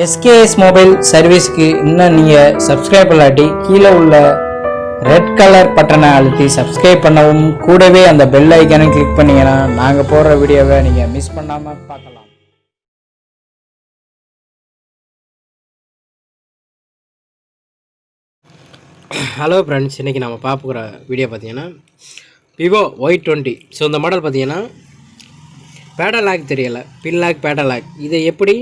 SKS mobile சர்வீஸ்க்கு இன்னும் நீங்கள் subscribe பண்ணாட்டி கீழே உள்ள ரெட் கலர் பட்டனை அழுத்தி சப்ஸ்கிரைப் பண்ணவும், கூடவே அந்த பெல் ஐக்கானை கிளிக் பண்ணிங்கன்னா நாங்கள் போடுற வீடியோவை நீங்கள் மிஸ் பண்ணாமல் பார்க்கலாம். ஹலோ ஃப்ரெண்ட்ஸ், இன்றைக்கி நம்ம பார்க்குற வீடியோ பார்த்தீங்கன்னா Vivo Y20. ஸோ இந்த மாடல் பார்த்தீங்கன்னா பேடல் லாக் தெரியலை, பின் லாக் பேடல் லாக். இதை எப்படி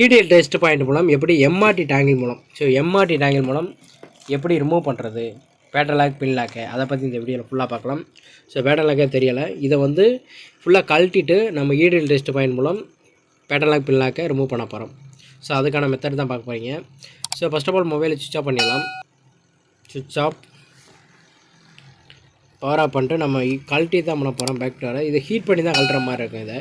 EDL டெஸ்ட் பாயிண்ட் மூலம், எப்படி MRT டேங்கிள் மூலம், ஸோ MRT டேங்கிள் மூலம் எப்படி ரிமூவ் பண்ணுறது பேடல் லாக் பின் லாக்கை, அதை பற்றி இந்த வீடியோவில் ஃபுல்லாக பார்க்கலாம். ஸோ பேடல் லாக்கே தெரியலை, இதை வந்து ஃபுல்லாக கழட்டிட்டு நம்ம EDL டெஸ்ட் பாயிண்ட் மூலம் பேடல் லாக் பின் லாக்கை ரிமூவ் பண்ண போகிறோம். ஸோ அதுக்கான மெத்தட் தான் பார்க்க போகிறீங்க. ஸோ ஃபஸ்ட் ஆஃப் ஆல் மொபைலை சுவிட்ச் ஆஃப் பண்ணிடலாம். சுவிட்ச் ஆஃப், பவர் ஆஃப் பண்ணிட்டு நம்ம கழட்டி தான் பண்ண போகிறோம். பேக் டு இதை ஹீட் பண்ணி தான் கழட்டுற மாதிரி இருக்கும். இதை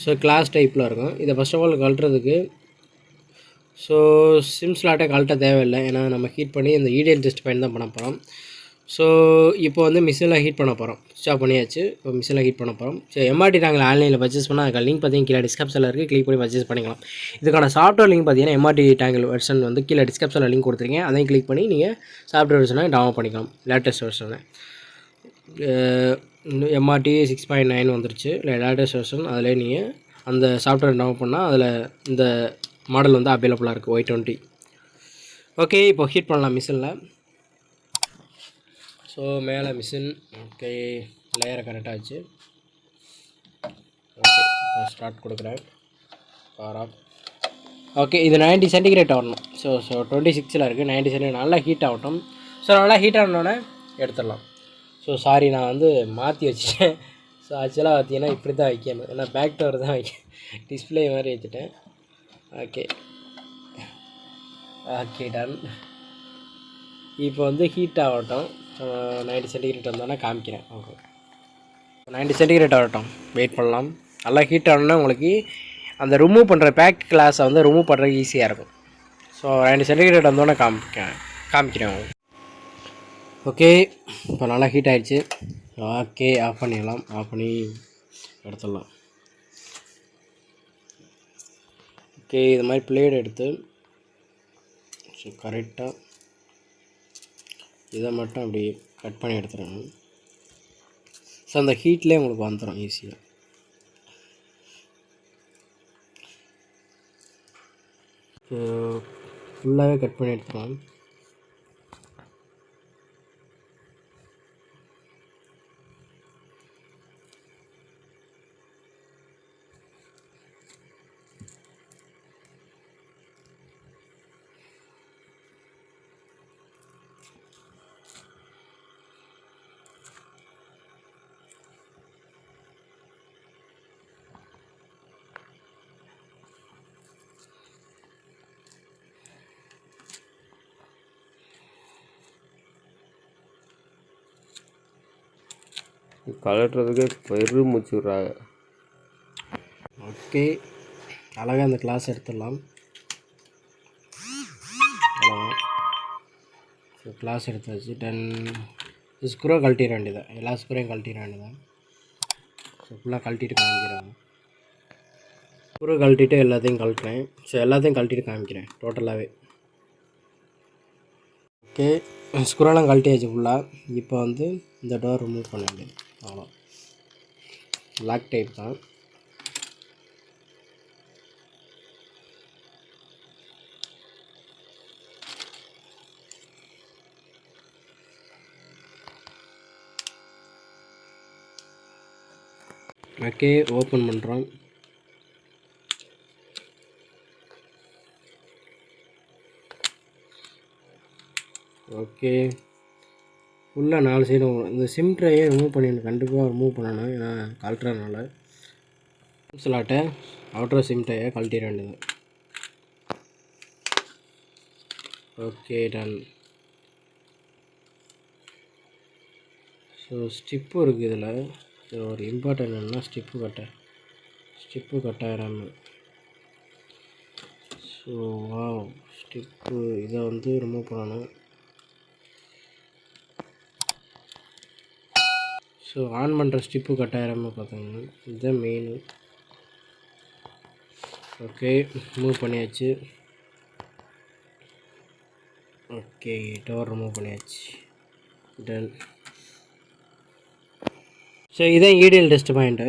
ஸோ கிளாஸ் டைப்பில் இருக்கும். இதை ஃபஸ்ட் ஆஃப் ஆல் கழட்டுறதுக்கு ஸோ சிம் ஸ்லாட்டை கழட்ட தேவையில்லை, ஏன்னா நம்ம ஹீட் பண்ணி இந்த EDL டெஸ்ட் பாயிண்ட் தான் பண்ண போகிறோம். ஸோ இப்போ வந்து மிஷினில் ஹீட் பண்ண போகிறோம். சுவிட்ச் ஆஃப் பண்ணியாச்சு, இப்போ மிஷினில் ஹீட் பண்ண போகிறோம். ஸோ MRT நாங்கள் ஆன்லைனில் பர்ச்சேஸ் பண்ணால் அதுக்கு லிங்க் பார்த்தீங்கன்னா கீழே டிஸ்கிரிப்ஷனில் இருக்குது, கிளிக் பண்ணி பர்ச்சேஸ் பண்ணிக்கலாம். இதுக்கான சாஃப்ட்வேர் லிங்க் பார்த்தீங்கன்னா MRT டேங்கிள் வெர்ஷன் வந்து கீழே டிஸ்கிரிப்ஷனில் லிங்க் கொடுத்துருக்கேன், அதையும் கிளிக் பண்ணி நீங்கள் சாஃப்ட்வேர் வெர்ஷனை டவுன்லோட் பண்ணிக்கலாம். லேட்டஸ்ட் வெர்ஷனை MRT 6.9 வந்துருச்சு, இல்லை லேட்டஸ்ட் வெர்ஷன். அதில் நீங்கள் அந்த சாஃப்ட்வேர் டவுன்லோட் பண்ணால் அதில் இந்த மாடல் வந்து அவைலபிளாக இருக்குது, Y20. ஓகே, இப்போ ஹீட் பண்ணலாம் மிஷினில். ஸோ மேலே மிஷின் ஓகே, லேயரை கரெக்டாக வச்சு ஓகே ஸ்டார்ட் கொடுக்குறேன். Power off. ஓகே, இது 90 சென்டிகிரேட் வரணும். ஸோ 26 இருக்குது, 90 சென்டிகிரேட் நல்லா ஹீட் ஆகட்டும். ஸோ நல்லா ஹீட் ஆனோடனே எடுத்துடலாம். ஸோ சாரி, நான் வந்து மாற்றி வச்சுட்டேன். ஸோ ஆக்சுவலாக பார்த்தீங்கன்னா இப்படி தான் வைக்கணும், ஏன்னா பேக் டவர் தான் வைக்க, டிஸ்பிளே மாதிரி வச்சுட்டேன். Okay okay done. இப்போ வந்து ஹீட் ஆகட்டும். 90 சென்டிகிரேட் வந்தோடனே காமிக்கிறேன். ஓகே, 90 சென்டிகிரேட் ஆகட்டும், வெயிட் பண்ணலாம். நல்லா ஹீட் ஆகணுன்னா உங்களுக்கு அந்த ரிமூவ் பண்ணுற பேக் கிளாஸை வந்து ரிமூவ் பண்ணுறதுக்கு ஈஸியாக இருக்கும். ஸோ 90 சென்டிகிரேட் வந்தோடனே காமிக்கிறேன். ஓகே, இப்போ நல்லா ஹீட் ஆகிடுச்சு. ஓகே, ஆஃப் பண்ணிடலாம். ஆஃப் பண்ணி எடுத்துடலாம். ஓகே, இது மாதிரி பிளேட் எடுத்து ஸோ கரெக்டாக இதை மட்டும் அப்படி கட் பண்ணி எடுத்துடணும். ஸோ அந்த ஹீட்லேயே உங்களுக்கு வந்துடும் ஈஸியாக. ஸோ ஃபுல்லாகவே கட் பண்ணி எடுத்துடலாம். கலட்டுறதுக்கு பெரு மூச்சு விட்றாங்க. ஓகே, அழகாக அந்த கிளாஸ் எடுத்துடலாம். ஸோ கிளாஸ் எடுத்தாச்சு. 10 ஸ்க்ரூ கழட்டிட வேண்டியதான், எல்லா ஸ்க்ரூவையும் கழட்டிட வேண்டியதான். ஸோ ஃபுல்லாக கழட்டிட்டு காமிக்கிறேன். ஸ்க்ரூ கழட்டிட்டு எல்லாத்தையும் கழட்டுறேன். ஸோ எல்லாத்தையும் கழட்டிட்டு காமிக்கிறேன் டோட்டலாகவே. ஓகே, ஸ்க்ரூலாம் கழட்டியாச்சு ஃபுல்லாக. இப்போ வந்து இந்த டோர் ரிமூவ் பண்ண வேண்டியது, அவ்வளோ. லாக் டைப் தான். ஓகே, ஓப்பன் பண்ணுறோம். ஓகே, ஃபுல்லாக 4 சைடும் இந்த சிம் ட்ரையை ரிமூவ் பண்ணிடணும், கண்டிப்பாக ரிமூவ் பண்ணணும், ஏன்னா கழட்டுறதுனால. சிம் ஸ்லாட்டை அவுட்டர் சிம் ட்ரையை கழட்டிட வேண்டியது. Okay done. ஸோ ஸ்டிப்பு இருக்குது இதில். ஸோ ஒரு இம்பார்ட்டன்ட் என்னன்னா ஸ்டிப்பு கட்டாயிரம். ஸோ ஸ்டிப்பு இதை வந்து ரிமூவ் பண்ணணும். ஸோ ஆன் பண்ணுற ஸ்டிப்பு கட்டாயிரமாக பார்த்துங்க, இதுதான் மெயின். ஓகே மூவ் பண்ணியாச்சு. ஓகே டோர் ரிமூவ் பண்ணியாச்சு. டன். ஸோ இதான் ஈடியல் டெஸ்ட் பாயிண்ட்டு.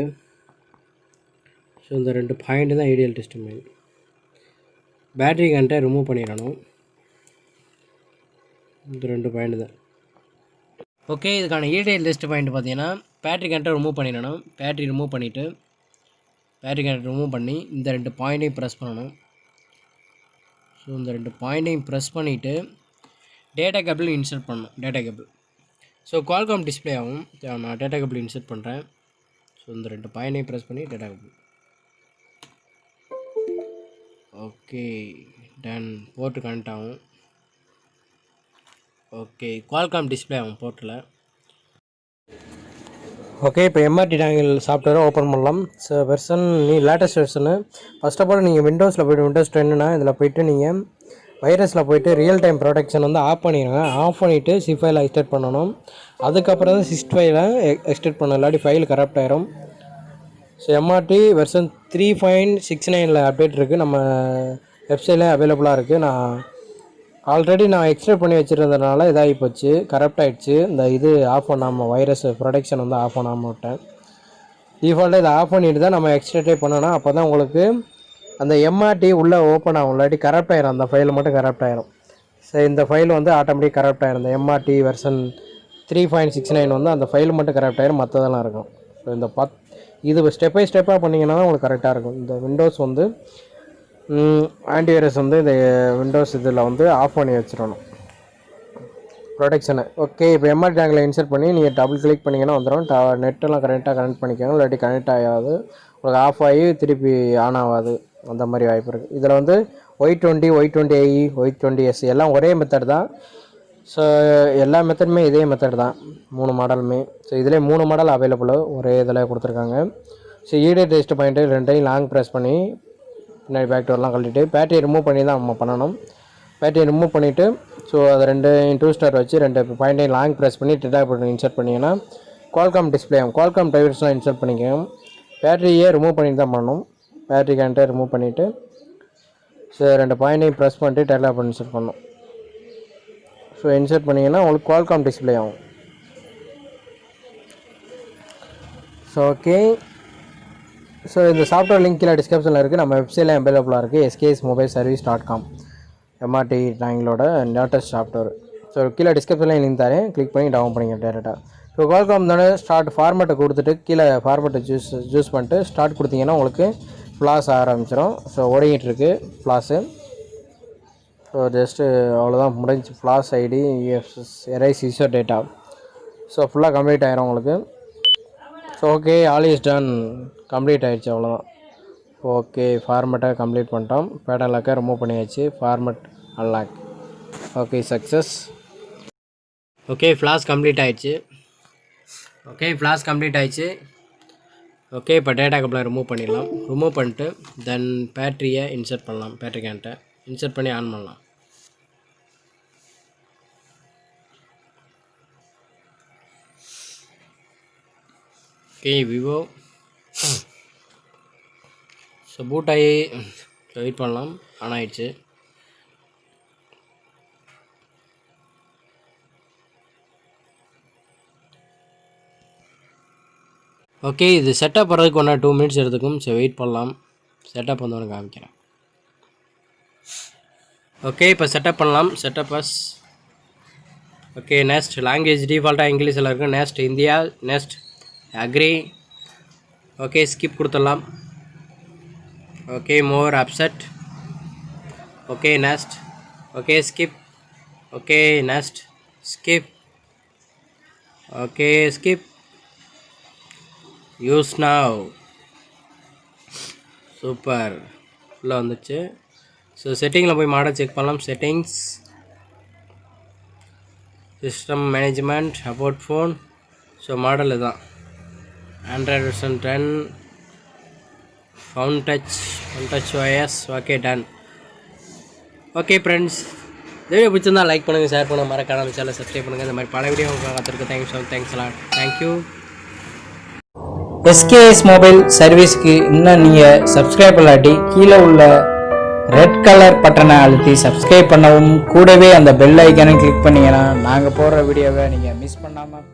ஸோ இந்த 2 பாயிண்ட்டு தான் ஈடியல் டெஸ்ட் பாயிண்ட். பேட்ரி கண்ட்டை ரிமூவ் பண்ணிடணும். இந்த 2 பாயிண்ட் தான். ஓகே இதுக்கான ஈடியல் டெஸ்ட் பாயிண்ட் பார்த்தீங்கன்னா பேட்ரி கண்ட்டை ரிமூவ் பண்ணிடணும். பேட்ரி ரிமூவ் பண்ணிவிட்டு பேட்ரி கண்ட்டை ரிமூவ் பண்ணி இந்த 2 பாயிண்ட்டையும் ப்ரெஸ் பண்ணணும். ஸோ இந்த 2 பாயிண்ட்டையும் ப்ரெஸ் பண்ணிவிட்டு டேட்டா கேபிள் இன்சர்ட் பண்ணணும். Data cable so Qualcomm display ஆகும். நான் டேட்டா கேபிள் இன்சர்ட் பண்ணுறேன். ஸோ இந்த 2 பாயிண்ட்டையும் ப்ரெஸ் பண்ணி data cable. Okay done. Port connect ஆகும். ஓகே குவால்காம் டிஸ்பிளே ஆகும் போர்ட்டில். ஓகே இப்போ எம்ஆர்டி டாங்கிள் சாஃப்ட்வேரை ஓப்பன் பண்ணலாம். So version latest version. First of all நீங்கள் விண்டோஸில் போய்ட்டு விண்டோஸ் 10னா இதில் போய்ட்டு நீங்கள் வைரஸில் போய்ட்டு ரியல் டைம் ப்ரொடெக்ஷன் வந்து ஆஃப் பண்ணிடுங்க. ஆஃப் பண்ணிவிட்டு சிப் ஃபைலை எக்ஸ்டெட் பண்ணணும். அதுக்கப்புறம் தான் சிஸ்ட் ஃபைலை எக்ஸ்டெட் பண்ணணும், இல்லாட்டி ஃபைல் கரப்ட் ஆயிரும். ஸோ எம்ஆர்டி வெர்ஷன் 3.69 அப்டேட் இருக்குது. நம்ம வெப்சைட்டில் அவைலபிளாக இருக்குது. ஆல்ரெடி நான் எக்ஸ்டெட் பண்ணி வச்சுருந்ததுனால இதாகி போச்சு, கரப்ட் ஆகிடுச்சு. இந்த இது ஆஃப் பண்ணாமல் வைரஸ் ப்ரொடெக்ஷன் வந்து ஆஃப் பண்ணாமல் விட்டேன். டிஃபால்ட்டாக இதை ஆஃப் பண்ணிவிட்டு தான் நம்ம எக்ஸ்டெட்டே பண்ணணும். அப்போ தான் உங்களுக்கு அந்த எம்ஆர்டி உள்ளே ஓப்பன் ஆகும், இல்லாட்டி கரப்ட் ஆயிரும். அந்த ஃபைல் மட்டும் கரப்ட் ஆயிரும். ஸோ இந்த ஃபைல் வந்து ஆட்டோமேட்டிக் கரப்ட் ஆயிரும். இந்த எம்ஆர்டி வெர்ஷன் 3.69 வந்து அந்த ஃபைல் மட்டும் கரப்ட் ஆயிரும், மற்றதெல்லாம் இருக்கும். ஸோ இந்த இது ஸ்டெப் பை ஸ்டெப்பாக பண்ணிங்கன்னா தான் உங்களுக்கு கரெக்டாக இருக்கும். இந்த விண்டோஸ் வந்து ஆன்டிவைரஸ் வந்து இந்த விண்டோஸ் இதில் வந்து ஆஃப் பண்ணி வச்சிடணும் ப்ரொடெக்ஷனை. ஓகே இப்போ எம்ஆர்டி டேங்கில் இன்சர்ட் பண்ணி நீங்கள் டபுள் கிளிக் பண்ணிங்கன்னா வந்துடும். நெட்டெல்லாம் கரெக்டாக கனெக்ட் பண்ணிக்கோங்க, இல்லாட்டி கனெக்ட் ஆகாது, உங்களுக்கு ஆஃப் ஆகி திருப்பி ஆன் ஆகாது, அந்த மாதிரி வாய்ப்பு இருக்குது. இதில் வந்து Y20, Y20i, Y20s எல்லாம் ஒரே மெத்தட் தான். ஸோ எல்லா மெத்தடுமே இதே மெத்தட் தான், 3 மாடலுமே. ஸோ இதிலே 3 மாடல் அவைலபிள் ஒரே இதில் கொடுத்துருக்காங்க. ஸோ ஈடியல் டெஸ்ட் பாயிண்ட்டு 2டையும் லாங் ப்ரெஸ் பண்ணி பின்னாடி பேக் டோர்லாம் கழட்டிட்டு பேட்டரியை ரிமூவ் பண்ணி தான் நம்ம பண்ணணும். பேட்டரியை ரிமூவ் பண்ணிவிட்டு ஸோ அதை 2 2 ஸ்டார் வச்சு 2 பாயிண்ட்டையும் லாங் ப்ரெஸ் பண்ணி டேட்டா கேபிள் இன்சர்ட் பண்ணிங்கன்னா குவால்காம் டிஸ்பிளே ஆகும். குவால்காம் டிரைவர்ஸ்லாம் இன்சர்ட் பண்ணிக்கோங்க. பேட்டரியை ரிமூவ் பண்ணிட்டு தான் பண்ணணும். பேட்டரி கேண்ட்டை ரிமூவ் பண்ணிவிட்டு ஸோ 2 பாயிண்ட்டையும் ப்ரெஸ் பண்ணிட்டு டேட்டா கேபிள் இன்சர்ட் பண்ணணும். ஸோ இன்சர்ட் பண்ணிங்கன்னா உங்களுக்கு குவால்காம் டிஸ்பிளே ஆகும். So okay. ஸோ இந்த சாஃப்ட்வேர் லிங்க் கீழே டிஸ்கிரிப்ஷனில் இருக்குது. நம்ம வெப்சைட்டில் அவைலபிளாக இருக்குது, skmobileservice.com. எம்ஆர்டி டாங்கிளோட லேட்டஸ்ட் சாஃப்ட்வேர். ஸோ கீழே டிஸ்கிரிப்ஷனில் லிங்க் தரேன், கிளிக் பண்ணி டவுன் பண்ணிங்க டேரெக்டாக. ஸோ குவால்காம் தானே ஸ்டார்ட் ஃபார்மேட்டை கொடுத்துட்டு கீழே ஃபார்மேட்டை சூஸ் பண்ணிட்டு ஸ்டார்ட் கொடுத்தீங்கன்னா உங்களுக்கு ஃப்ளாஷ் ஆரம்பிச்சிடும். ஸோ ஓடிக்கிட்டுருக்கு ஃப்ளாஷு. ஸோ ஜஸ்ட்டு அவ்வளோதான், முடிஞ்சு. Flash ID erase user data. So ஃபுல்லாக கம்ப்ளீட் ஆகிரும் உங்களுக்கு. So okay all is done, complete ஆகிடுச்சு, அவ்வளோதான். ஓகே ஃபார்மேட்டை கம்ப்ளீட் பண்ணிட்டோம். பேட்டர்ன் லாக்கை ரிமூவ் பண்ணியாச்சு. Format unlock. Okay success. Okay flash complete ஆகிடுச்சு. ஓகே இப்போ டேட்டா கேபிளை ரிமூவ் பண்ணிடலாம். ரிமூவ் பண்ணிட்டு தென் பேட்டரியை இன்சர்ட் பண்ணலாம். பேட்டரி கேண்ட்டை இன்சர்ட் பண்ணி ஆன் பண்ணலாம். Okay Vivo. ஸோ பூட் ஆகி வெயிட் பண்ணலாம். ஆன் ஆகிடுச்சு. ஓகே இது செட்டப் பண்ணுறதுக்கு 1 or 2 minutes எடுத்துக்கும். ஸோ வெயிட் பண்ணலாம். செட்டப் வந்தவொடனே காமிக்கிறேன். ஓகே இப்போ செட்டப் பண்ணலாம். செட்டப்பஸ். ஓகே நெக்ஸ்ட் லாங்குவேஜ் டிஃபால்ட்டாக இங்கிலீஷில் இருக்குது. Next India. Next agree. Okay skip கொடுத்துடலாம். Okay more upset. Okay next. Okay skip. Okay next skip. Okay skip. Use now. Super, உள்ளே வந்துச்சு. ஸோ செட்டிங்கில் போய் மாடல் செக் பண்ணலாம். Settings, system management, about phone. So model இதுதான், Android version 10, one touch OS. Okay done. Okay friends, இந்த video பிடிச்சிருந்தா like பண்ணுங்கள், share பண்ணுங்கள், மறக்காம சேனலை சப்ஸ்கிரைப் பண்ணுங்கள். இந்த மாதிரி பல வீடியோ காத்திருக்கு. தேங்க்ஸ் எல்லாம். தேங்க்யூ. எஸ்கேஎஸ் மொபைல் சர்வீஸ்க்கு இன்னும் நீங்கள் சப்ஸ்கிரைப் பண்ணாட்டி கீழே உள்ள ரெட் கலர் பட்டனை அழுத்தி சப்ஸ்கிரைப் பண்ணவும், கூடவே அந்த பெல் ஐக்கானை கிளிக் பண்ணிங்கன்னா நாங்கள் போடுற வீடியோவை நீங்கள் மிஸ் பண்ணாமல்